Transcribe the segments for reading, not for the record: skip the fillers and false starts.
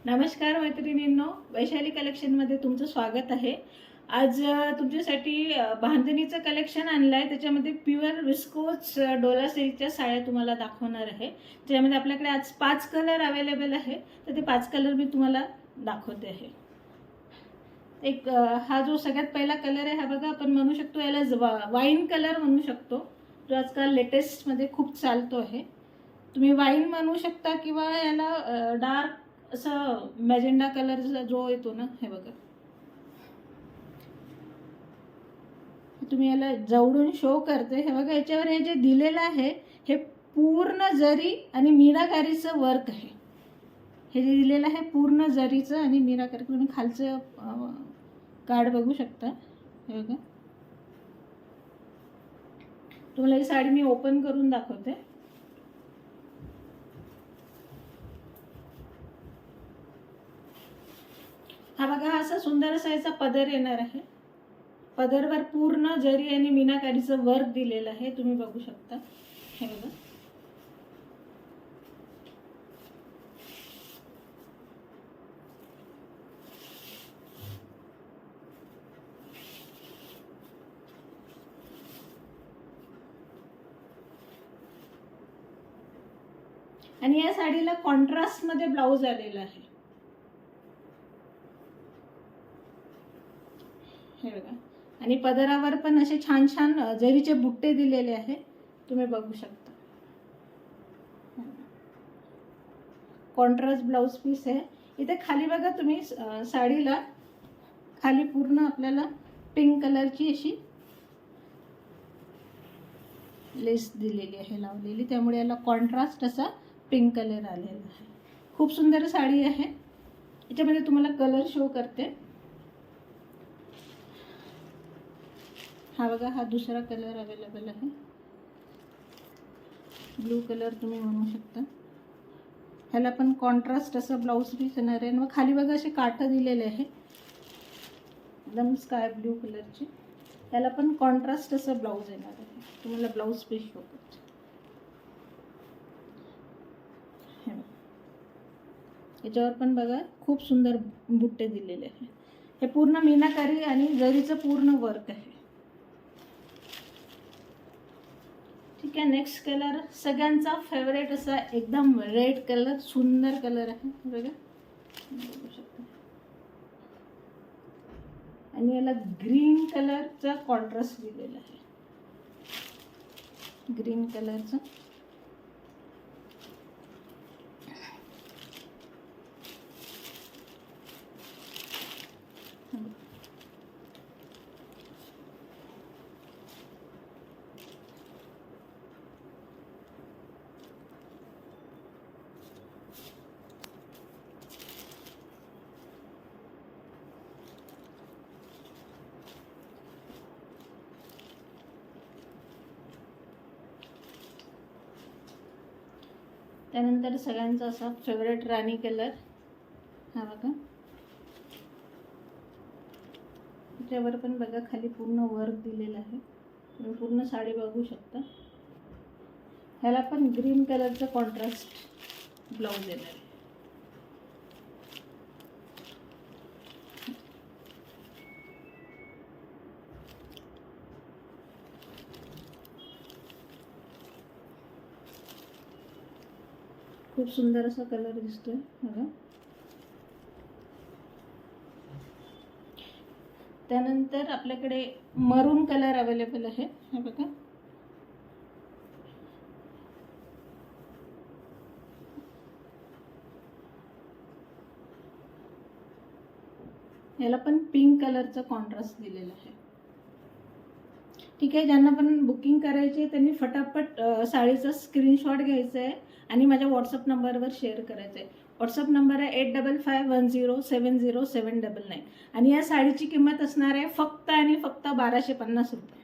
नमस्कार मैत्रिणींनो, वैशाली कलेक्शनमध्ये तुमचं स्वागत आहे। आज तुमच्यासाठी बांधणीचं कलेक्शन आणलं आहे। त्याच्यामध्ये प्युअर विस्कोस डोला सिल्कच्या साड्या तुम्हाला दाखवणार आहे। ज्यामध्ये आपल्याकडे आज 5 कलर अवेलेबल आहे, तर ते 5 कलर मी तुम्हाला दाखवते आहे। एक हा जो सगळ्यात पहिला कलर आहे, हा बघा आपण म्हणू शकतो याला वाईन कलर म्हणू शकतो, जो आजकाल लेटेस्टमध्ये खूप चालतो आहे। तुम्ही वाईन म्हणू शकता किंवा याला डार्क असं मॅजेंडा कलर जो येतो ना, हे बघा तुम्ही याला जवळून शो करते। हे बघा याच्यावर हे जे दिलेलं आहे हे पूर्ण जरी आणि मीनाकारीचं वर्क आहे। हे जे दिलेलं आहे पूर्ण जरीचं आणि मीनाकारी, तुम्ही खालचं कार्ड बघू शकता। हे बघा, तुम्हाला ही साडी मी ओपन करून दाखवते। हा बघा, असा सुंदर असा याचा पदर येणार आहे। पदरवर पूर्ण जरी आणि मीनाकारीचं वर्क दिलेलं आहे, तुम्ही बघू शकता। हे बघा, आणि या साडीला कॉन्ट्रास्ट मध्ये ब्लाउज आलेला आहे। हे बघा, आणि पदरावर पण असे छान छान जरीचे बुट्टे दिलेले आहे, तुम्ही बघू शकता। कॉन्ट्रास्ट ब्लाउज पीस आहे। इथे खाली बघा तुम्ही, साडीला खाली पूर्ण आपल्याला पिंक कलरची अशी लेस दिलेली आहे लावलेली, त्यामुळे याला कॉन्ट्रास्ट असा पिंक कलर आलेला आहे। खूप सुंदर साडी आहे। याच्यामध्ये तुम्हाला कलर शो करते। हा बघा, हा दुसरा कलर अवेलेबल आहे, ब्लू कलर तुम्ही म्हणू शकता। ह्याला पण कॉन्ट्रास्ट असं ब्लाउज पीस येणार आहे। मग खाली बघा असे काठ दिलेले आहे एकदम स्काय ब्लू कलरचे। ह्याला पण कॉन्ट्रास्ट असं ब्लाउज येणार आहे, तुम्हाला ब्लाउज पीस शो करते। याच्यावर पण बघा खूप सुंदर बुट्टे दिलेले आहे। हे पूर्ण मीनाकारी आणि जरीचं पूर्ण वर्क आहे। ठीक आहे, नेक्स्ट कलर सगळ्यांचा फेवरेट असा एकदम रेड कलर, सुंदर कलर आहे बघा, बघू शकता। आणि याला ग्रीन कलरचा कॉन्ट्रास्ट दिलेला आहे, ग्रीन कलरचा। त्यानंतर सगळ्यांचा असा फेवरेट राणी कलर, हा बघा। त्याच्यावर पण बघा खाली पूर्ण वर्क दिलेलं आहे, तुम्ही पूर्ण साडी बघू शकता। ह्याला पण ग्रीन कलरचा कॉन्ट्रास्ट ब्लाउज येणार आहे। खूप सुंदर असा कलर दिसतोय बघा। त्यानंतर आपल्याकडे मरून कलर अवेलेबल आहे, हे बघा। याला पण पिंक कलरचा कॉन्ट्रास्ट दिलेला आहे। ठीक आहे, ज्यांना पण बुकिंग करायची आहे त्यांनी फटाफट साडीचा स्क्रीनशॉट घ्यायचा आहे आणि माझ्या व्हॉट्सअप नंबरवर शेअर करायचं आहे। व्हॉट्सअप नंबर आहे 8551070799 आणि या साडीची किंमत असणार आहे फक्त आणि फक्त 1250 रुपये।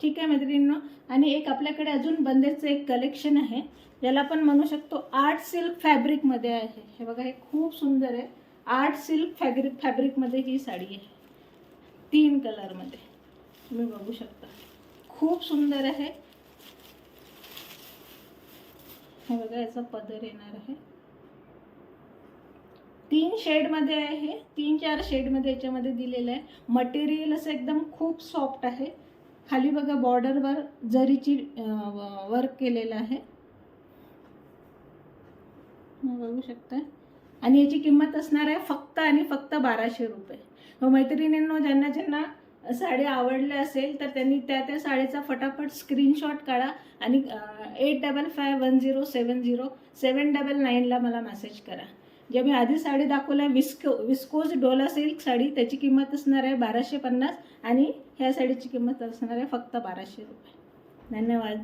ठीक आहे मैत्रिणींनो, आणि एक आपल्याकडे अजून बंदेचं एक कलेक्शन आहे, ज्याला आपण म्हणू शकतो आर्ट सिल्क फॅब्रिकमध्ये आहे। हे बघा, हे खूप सुंदर आहे। आर्ट सिल्क फॅब्रिकमध्ये ही साडी आहे, 3 कलरमध्ये, तुम्ही बघू शकता। खूप सुंदर आहे। हे बघा, याचा पदर येणार आहे, 3 शेडमध्ये आहे, हे 3-4 शेडमध्ये याच्यामध्ये दिलेलं आहे. मटेरियल असं एकदम खूप सॉफ्ट आहे. खाली बघा बॉर्डरवर जरीची वर्क केलेलं आहे, बघू शकता. आणि याची किंमत असणार आहे फक्त आणि फक्त 1200 रुपये. मैत्रिणींनो, ज्यांना ज्यांना साडी आवडल्या असेल तर त्यांनी त्या साडीचा फटाफट स्क्रीनशॉट काढा आणि 8551070799ला मला मेसेज करा. जे मी आधी साडी दाखवल्या विस्कोज डोला सिल्क साडी, त्याची किंमत असणार आहे 1250 आणि ह्या साडीची किंमत असणार आहे फक्त 1200 रुपये. धन्यवाद.